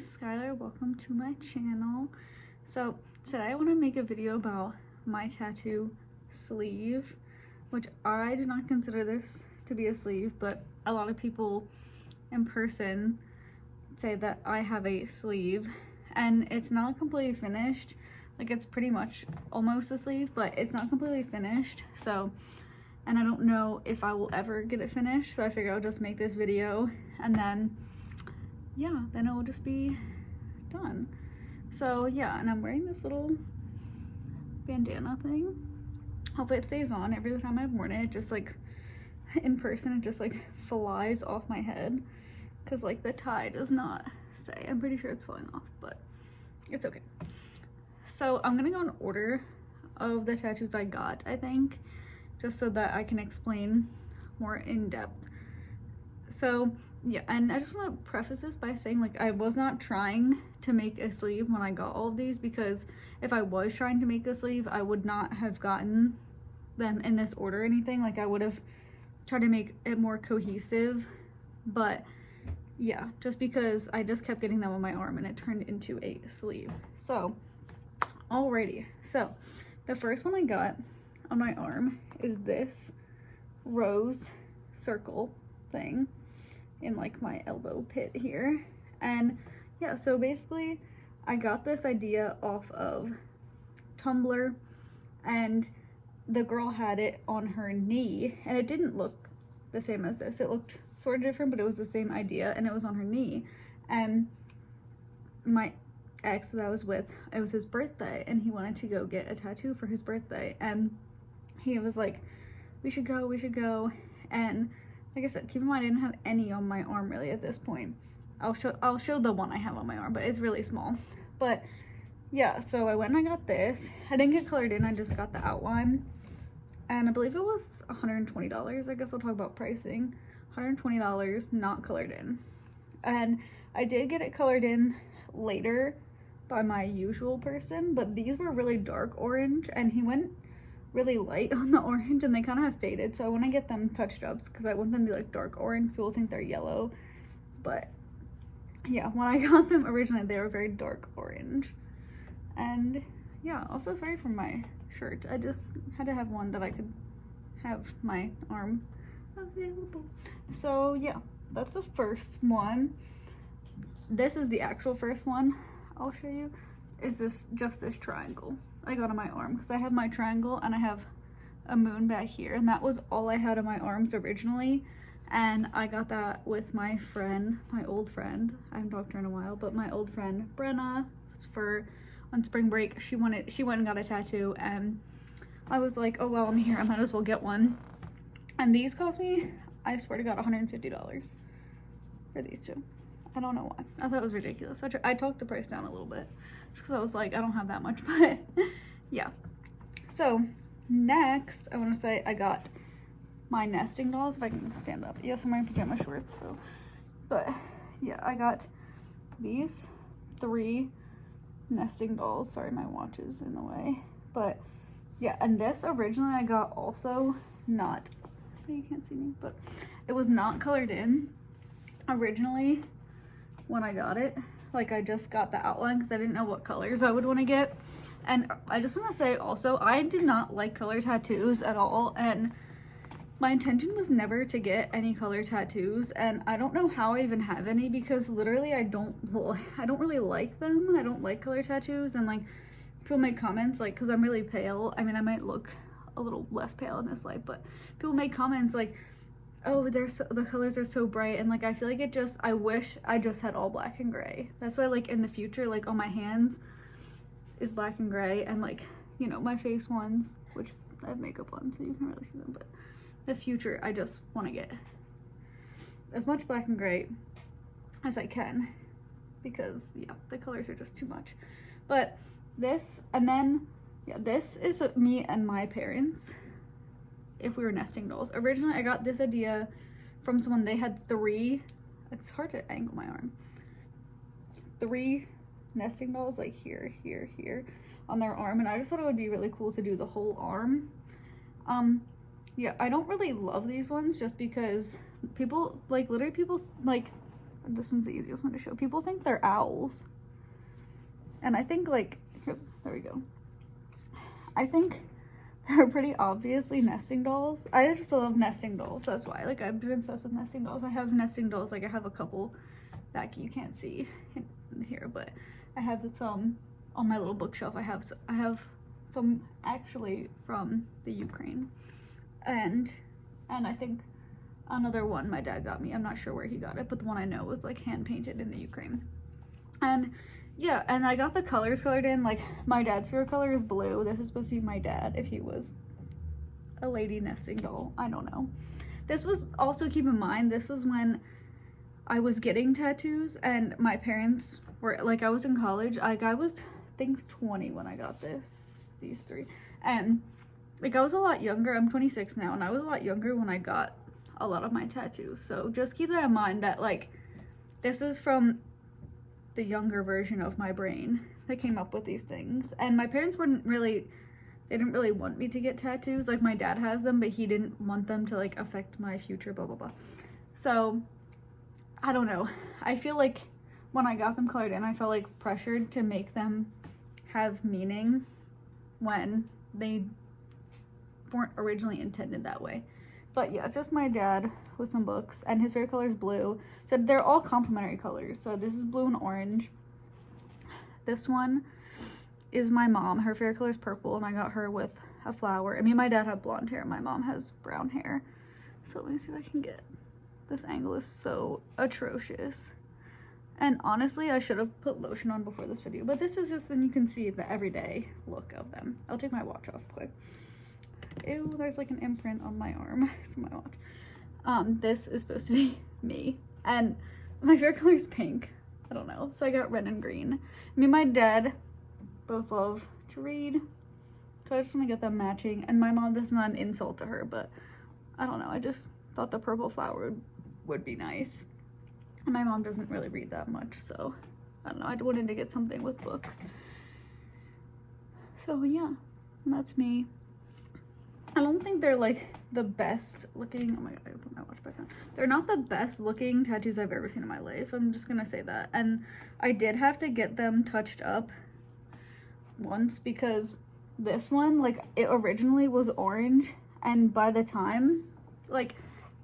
is Skylar. Welcome to my channel. So today I want to make a video about my tattoo sleeve, which I do not consider this to be a sleeve, but a lot of people in person say that I have a sleeve, and it's not completely finished. Like, it's pretty much almost a sleeve, but it's not completely finished. So, and I don't know if I will ever get it finished, so I figure I'll just make this video, and then yeah, then it will just be done. So yeah, and I'm wearing this little bandana thing. Hopefully it stays on. Every time I've worn it, just like in person, it just like flies off my head because like the tie does not say. I'm pretty sure it's falling off, but it's okay. So I'm gonna go in order of the tattoos I got, I think, just so that I can explain more in depth. So yeah, and I just want to preface this by saying, like, I was not trying to make a sleeve when I got all of these, because if I was trying to make a sleeve, I would not have gotten them in this order or anything. Like, I would have tried to make it more cohesive, but yeah, just because I just kept getting them on my arm and it turned into a sleeve. So alrighty, so the first one I got on my arm is this rose circle thing in like my elbow pit here. And yeah, so basically I got this idea off of Tumblr, and the girl had it on her knee, and it didn't look the same as this. It looked sort of different, but it was the same idea, and it was on her knee. And my ex that I was with, it was his birthday, and he wanted to go get a tattoo for his birthday, and he was like, we should go. And like I said, keep in mind I didn't have any on my arm really at this point. I'll show the one I have on my arm, but it's really small. But yeah, so I went and I got this. I didn't get colored in, I just got the outline, and I believe it was $120. I guess I'll talk about pricing. $120, not colored in. And I did get it colored in later by my usual person, but these were really dark orange, and he went really light on the orange, and they kind of have faded. So I want to get them touched up because I want them to be like dark orange. People think they're yellow, but yeah, when I got them originally, they were very dark orange. And yeah, also sorry for my shirt. I just had to have one that I could have my arm available. So yeah, that's the first one. This is the actual first one I'll show you. Is this just this triangle I got on my arm, because I have my triangle and I have a moon back here, and that was all I had on my arms originally. And I got that with my friend, my old friend, I haven't talked to her in a while, but my old friend Brenna, for on spring break, she went and got a tattoo, and I was like, oh well, I'm here, I might as well get one. And these cost me, I swear to God, $150 for these two. I don't know why. I thought it was ridiculous. I talked the price down a little bit just because I was like, I don't have that much, but yeah. So next, I want to say I got my nesting dolls, if I can stand up. Yes, I'm wearing pajama shorts, so, but yeah, I got these 3 nesting dolls. Sorry, my watch is in the way, but yeah, and this originally I got also not, you can't see me, but it was not colored in originally. When I got it, like, I just got the outline because I didn't know what colors I would want to get. And I just want to say also, I do not like color tattoos at all, and my intention was never to get any color tattoos, and I don't know how I even have any, because literally I don't really like them. I don't like color tattoos, and like, people make comments, like, because I'm really pale, I mean, I might look a little less pale in this light, but people make comments like, oh, the colors are so bright, and like, I feel like I wish I just had all black and gray. That's why, like, in the future, like, on my hands is black and gray, and like, you know, my face ones, which I have makeup on so you can really see them, but the future, I just want to get as much black and gray as I can, because yeah, the colors are just too much. But this, and then yeah, this is what me and my parents, if we were nesting dolls. Originally, I got this idea from someone. They had 3, it's hard to angle my arm, 3 nesting dolls, like here, on their arm, and I just thought it would be really cool to do the whole arm. Yeah, I don't really love these ones just because people, like, literally people, like, this one's the easiest one to show. People think they're owls. And I think like, there we go. I think they're pretty obviously nesting dolls. I just love nesting dolls, that's why. Like, I've been obsessed with nesting dolls. I have nesting dolls, like I have a couple back you can't see in here, but I have some on my little bookshelf. I have some actually from the Ukraine. And I think another one my dad got me. I'm not sure where he got it, but the one I know was like hand painted in the Ukraine. And yeah, and I got the colors colored in. Like, my dad's favorite color is blue. This is supposed to be my dad if he was a lady nesting doll. I don't know. This was also, keep in mind, this was when I was getting tattoos and my parents were, like, I was in college. Like, I was, I think, 20 when I got these three. And, like, I was a lot younger. I'm 26 now, and I was a lot younger when I got a lot of my tattoos. So just keep that in mind that, like, this is from the younger version of my brain that came up with these things. And my parents they didn't really want me to get tattoos. Like, my dad has them, but he didn't want them to like affect my future, blah blah blah. So I don't know, I feel like when I got them colored in, I felt like pressured to make them have meaning when they weren't originally intended that way. But yeah, it's just my dad with some books, and his favorite color is blue. So they're all complementary colors. So this is blue and orange. This one is my mom. Her favorite color is purple, and I got her with a flower. I mean, my dad had blonde hair. My mom has brown hair. So let me see if I can get... This angle is so atrocious. And honestly, I should have put lotion on before this video. But this is just, then you can see the everyday look of them. I'll take my watch off quick. Ew, there's like an imprint on my arm from my watch. This is supposed to be me, and my favorite color is pink. I don't know, so I got red and green. Me and my dad both love to read, so I just want to get them matching. And my mom, this is not an insult to her, but I don't know, I just thought the purple flower would be nice. And my mom doesn't really read that much, so I don't know, I wanted to get something with books. So yeah, and that's me. I don't think they're like the best looking, oh my god, I gotta put my watch back on. They're not the best looking tattoos I've ever seen in my life. I'm just gonna say that. And I did have to get them touched up once because this one, like, it originally was orange, and by the time like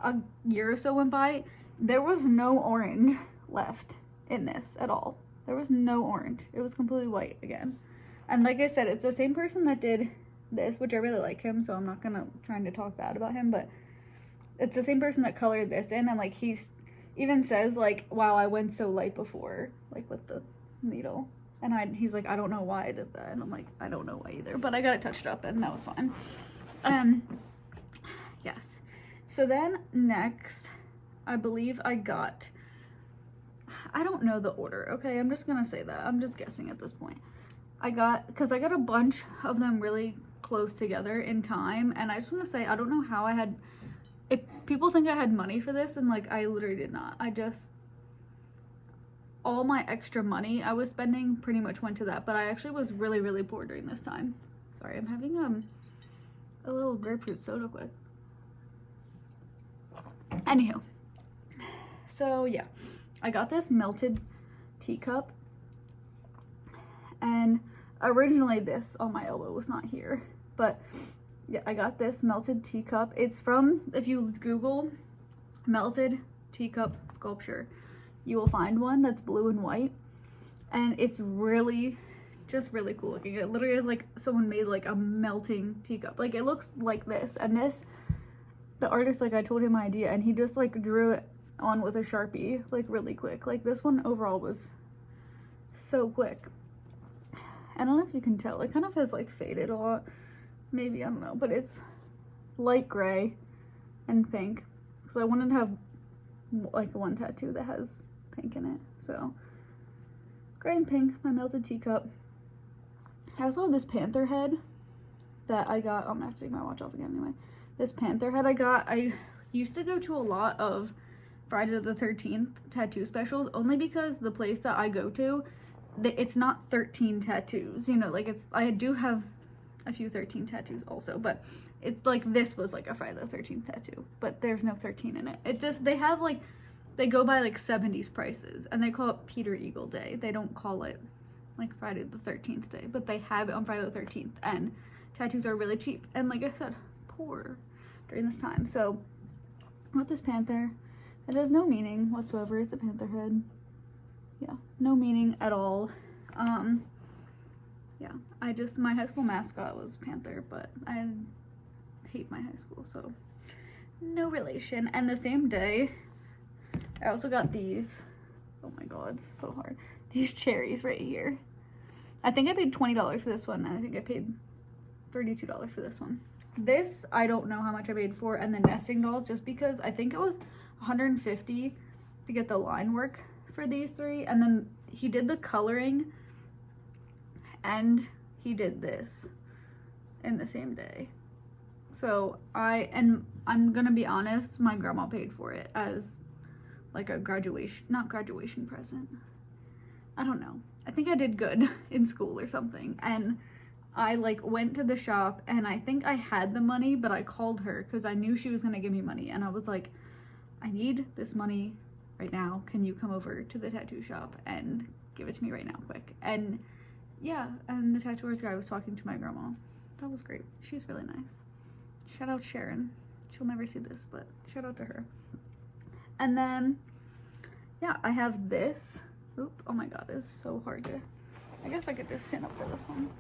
a year or so went by, there was no orange left in this at all. There was no orange. It was completely white again. And like I said, it's the same person that did this, which I really like him, so I'm not trying to talk bad about him, but it's the same person that colored this in, and like he even says like, wow, I went so light before, like with the needle. And he's like, I don't know why I did that. And I'm like, I don't know why either, but I got it touched up and that was fine. Yes. So then next, I believe I don't know the order, okay? I'm just gonna say that. I'm just guessing at this point. Because I got a bunch of them really close together in time, and I just want to say, I don't know how if people think I had money for this, and like, I literally did not. All my extra money I was spending pretty much went to that, but I actually was really, really poor during this time. Sorry, I'm having a little grapefruit soda quick. Anywho, so yeah, I got this melted teacup, and originally this on my elbow was not here, but yeah, I got this melted teacup. It's from, if you Google melted teacup sculpture, you will find one that's blue and white, and it's really, just really cool looking. It literally is like someone made like a melting teacup. Like, it looks like this, and this, the artist, like, I told him my idea, and he just like drew it on with a Sharpie, like really quick. Like, this one overall was so quick. I don't know if you can tell, it kind of has like faded a lot, maybe, I don't know, but it's light gray and pink, because I wanted to have like one tattoo that has pink in it. So gray and pink, my melted teacup. I also have this panther head that I got, I'm gonna have to take my watch off again anyway. This panther head I used to go to a lot of Friday the 13th tattoo specials, only because the place that I go to, it's not 13 tattoos, you know, like, I do have a few 13 tattoos also, but it's like, this was like a Friday the 13th tattoo, but there's no 13 in it. It's just, they have like they go by like 70s prices, and they call it Peter Eagle Day. They don't call it like Friday the 13th day, but they have it on Friday the 13th, and tattoos are really cheap, and like I said, poor during this time. So I got this panther. It has no meaning whatsoever. It's a panther head. Yeah, no meaning at all. Yeah, my high school mascot was panther, but I hate my high school, so no relation. And the same day, I also got these. Oh my god, it's so hard. These cherries right here. I think I paid $20 for this one, and I think I paid $32 for this one. This, I don't know how much I paid for, and the nesting dolls, just because I think it was $150 to get the line work for these three, and then he did the coloring and he did this in the same day. So I'm gonna be honest, my grandma paid for it as like a not graduation present. I don't know. I think I did good in school or something, and I like went to the shop, and I think I had the money, but I called her because I knew she was gonna give me money, and I was like, I need this money right now. Can you come over to the tattoo shop and give it to me right now, quick? And yeah, and the tattooer's guy was talking to my grandma. That was great. She's really nice. Shout out Sharon. She'll never see this, but shout out to her. And then, yeah, I have this. Oop, oh my god, it's so hard to, I guess I could just stand up for this one.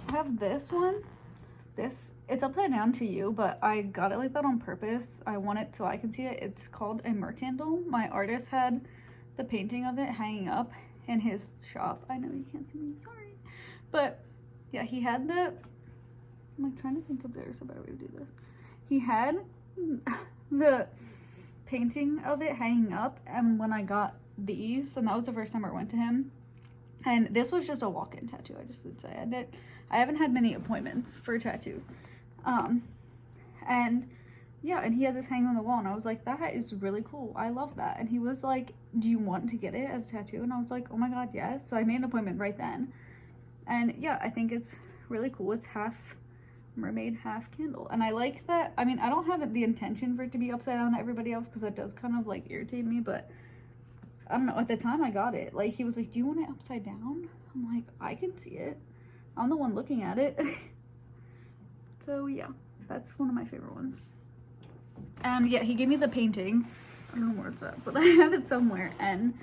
I have this one. It's upside down to you, but I got it like that on purpose. I want it so I can see it. It's called a mercandle. My artist had the painting of it hanging up in his shop. I know you can't see me, sorry. But yeah, he had I'm like trying to think if there's a better way to do this. He had the painting of it hanging up, and when I got these, and that was the first time I went to him, and this was just a walk-in tattoo, I just would say. I haven't had many appointments for tattoos. And yeah, and he had this hanging on the wall, and I was like, that is really cool. I love that. And he was like, do you want to get it as a tattoo? And I was like, oh my god, yes. So I made an appointment right then. And yeah, I think it's really cool. It's half mermaid, half candle. And I like that. I mean, I don't have the intention for it to be upside down to everybody else, because that does kind of like irritate me, but I don't know, at the time I got it, like, he was like, do you want it upside down? I'm like, I can see it. I'm the one looking at it. So yeah, that's one of my favorite ones. And yeah, he gave me the painting. I don't know where it's at, but I have it somewhere. And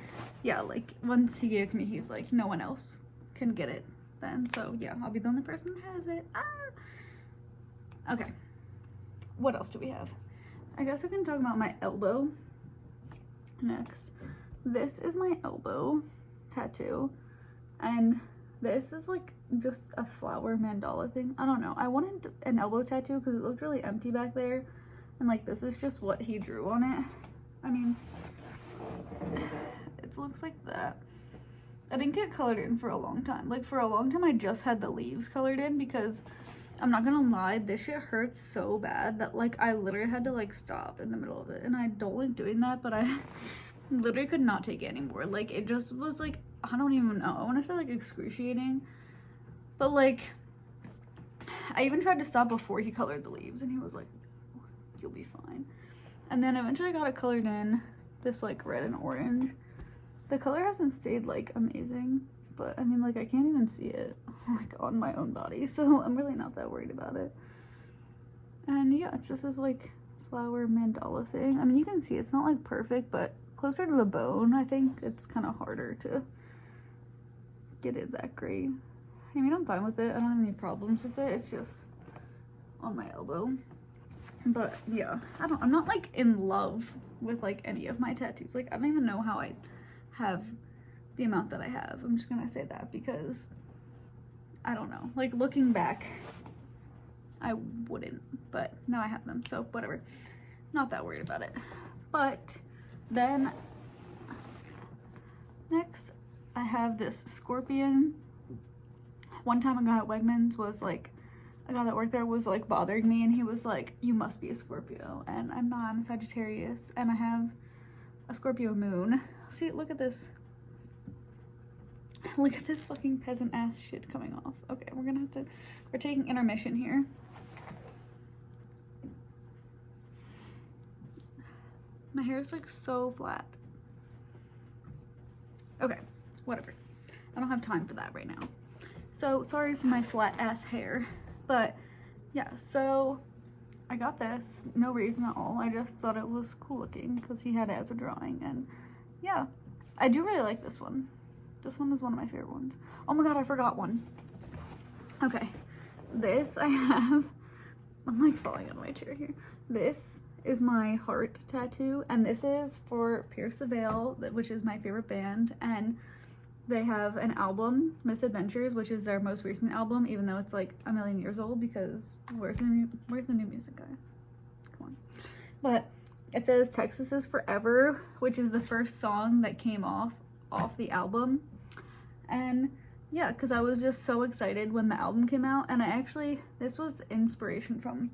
yeah, like, once he gave it to me, he's like, no one else can get it then. So yeah, I'll be the only person that has it. Ah! Okay, what else do we have? I guess we can talk about my elbow next. This is my elbow tattoo, and this is like just a flower mandala thing. I don't know. I wanted an elbow tattoo because it looked really empty back there, and like this is just what he drew on it. I mean, it looks like that. I didn't get colored in for a long time. Like, for a long time I just had the leaves colored in, because I'm not gonna lie, this shit hurts so bad that like I literally had to like stop in the middle of it, and I don't like doing that, but I literally could not take it anymore. Like, it just was like, I don't even know, I want to say like excruciating, but like I even tried to stop before he colored the leaves, and he was like, you'll be fine. And then eventually I got it colored in, this like red and orange. The color hasn't stayed like amazing, but I mean, like, I can't even see it like on my own body, so I'm really not that worried about it. And yeah, it's just this like flower mandala thing. I mean, you can see it's not like perfect, but closer to the bone, I think it's kind of harder to get it that great. I mean, I'm fine with it. I don't have any problems with it. It's just on my elbow. But yeah, I'm not like in love with like any of my tattoos. Like, I don't even know how I have the amount that I have. I'm just gonna say that because I don't know. Like, looking back, I wouldn't, but now I have them, so whatever. Not that worried about it. But then next I have this scorpion. One time a guy at Wegmans was like, a guy that worked there was like bothering me, and he was like, you must be a Scorpio, and I'm not. I'm a Sagittarius, and I have a Scorpio moon. See, look at this. Look at this fucking peasant ass shit coming off. Okay, we're taking intermission here. My hair is like so flat. Okay, whatever. I don't have time for that right now. So sorry for my flat ass hair, but yeah, so I got this, no reason at all. I just thought it was cool looking because he had it as a drawing, and yeah, I do really like this one. This one is one of my favorite ones. Oh my god, I forgot one. Okay, this I have, I'm like falling on my chair here. This is my heart tattoo, and this is for Pierce the Veil, which is my favorite band, and they have an album, Misadventures, which is their most recent album, even though it's like a million years old, because where's the new music, guys? Come on. But it says Texas is Forever, which is the first song that came off the album. And yeah, because I was just so excited when the album came out, and this was inspiration from,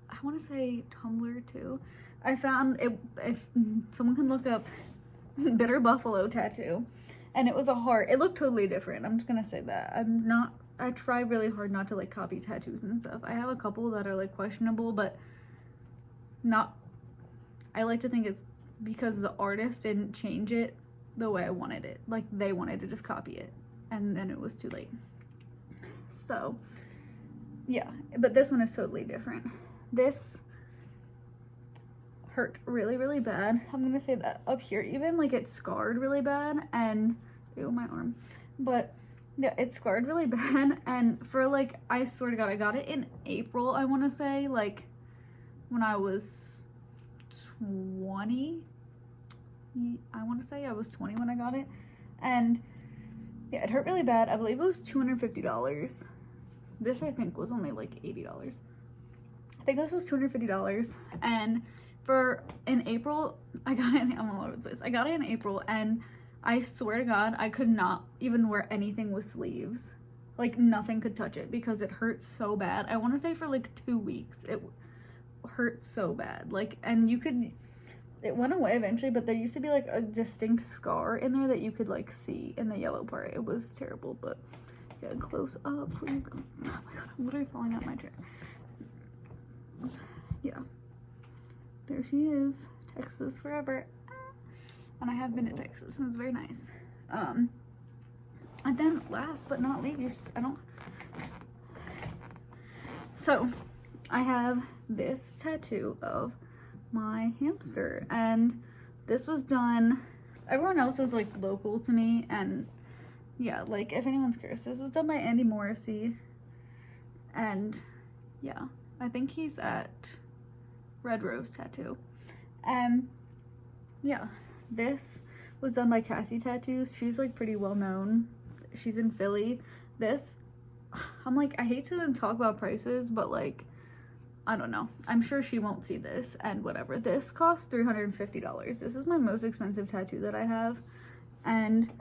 I want to say Tumblr too. I found it, if someone can look up Bitter Buffalo tattoo, and it was a heart. It looked totally different. I'm just gonna say that. I try really hard not to like copy tattoos and stuff. I have a couple that are like questionable, but I like to think it's because the artist didn't change it the way I wanted it. Like they wanted to just copy it, and then it was too late. So yeah, but this one is totally different. This hurt really, really bad. I'm gonna say that up here, even like it scarred really bad, and ew, my arm. But yeah, it scarred really bad, and for like, I swear to god, I got it in April, I want to say, like when I was 20. I want to say I was 20 when I got it, and yeah, it hurt really bad. I believe it was $250. This I think was only like $80. I think this was $250, and in April, I got it, I'm all over the place. I got it in April, and I swear to god, I could not even wear anything with sleeves. Like nothing could touch it because it hurt so bad. I want to say for like 2 weeks, it hurt so bad. Like, and it went away eventually, but there used to be like a distinct scar in there that you could like see in the yellow part. It was terrible, but yeah, close up for you. Oh my god, I'm literally falling out my chair. Yeah. There she is, Texas forever. And I have been to Texas, and it's very nice. And then last but not least, so I have this tattoo of my hamster, and this was done, everyone else is like local to me, and yeah, like if anyone's curious, this was done by Andy Morrissey, and yeah, I think he's at Red Rose Tattoo. And yeah, this was done by Cassie Tattoos. She's like pretty well known. She's in Philly. This, I'm like, I hate to talk about prices, but like, I don't know. I'm sure she won't see this and whatever. This cost $350. This is my most expensive tattoo that I have. And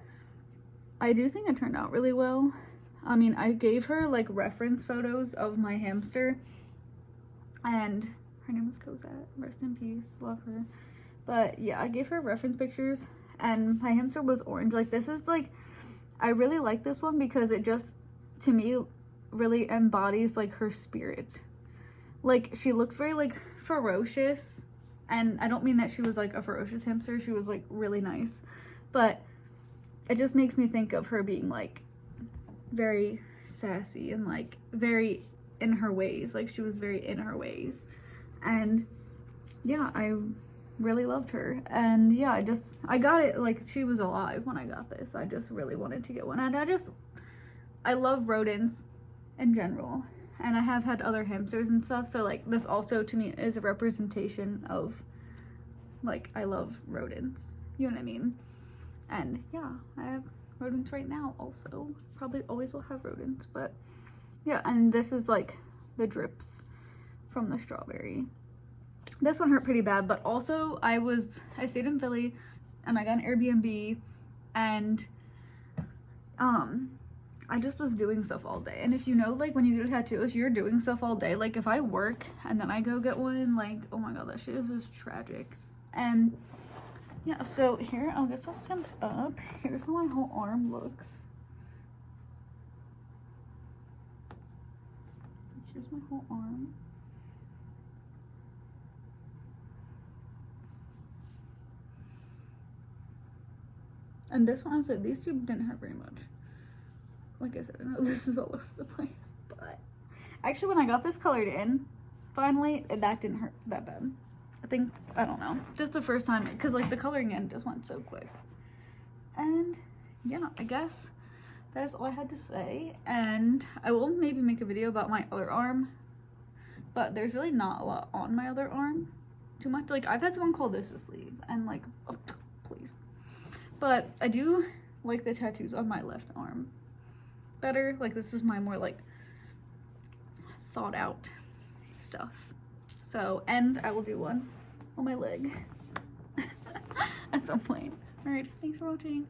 I do think it turned out really well. I mean, I gave her like reference photos of my hamster, and her name was Cosette. Rest in peace. Love her. But yeah, I gave her reference pictures, and my hamster was orange. Like, this is like, I really like this one because it just, to me, really embodies like her spirit. Like, she looks very like ferocious, and I don't mean that she was like a ferocious hamster. She was like really nice, but it just makes me think of her being like very sassy and like very in her ways. Like, she was very in her ways. And yeah, I really loved her. And yeah, I got it, like, she was alive when I got this. I just really wanted to get one. And I love rodents in general, and I have had other hamsters and stuff, so like this also to me is a representation of like, I love rodents, you know what I mean? And yeah, I have rodents right now also. Probably always will have rodents, but yeah. And this is like the drips from the strawberry. This one hurt pretty bad, but also I stayed in Philly, and I got an Airbnb, and I just was doing stuff all day. And if you know, like, when you get a tattoo, if you're doing stuff all day, like if I work and then I go get one, like, oh my god, that shit is just tragic. And yeah, so here, I'll get stuff stamped up. Here's how my whole arm looks. Here's my whole arm. And this one, I said these two didn't hurt very much. Like I said, I know this is all over the place, but actually when I got this colored in, finally, that didn't hurt that bad. I think, I don't know, just the first time, because like the coloring in just went so quick. And yeah, I guess that's all I had to say. And I will maybe make a video about my other arm, but there's really not a lot on my other arm too much. Like I've had someone call this a sleeve, and like, oh, please. But I do like the tattoos on my left arm better. Like this is my more like thought out stuff. So, and I will do one on my leg at some point. All right, thanks for watching.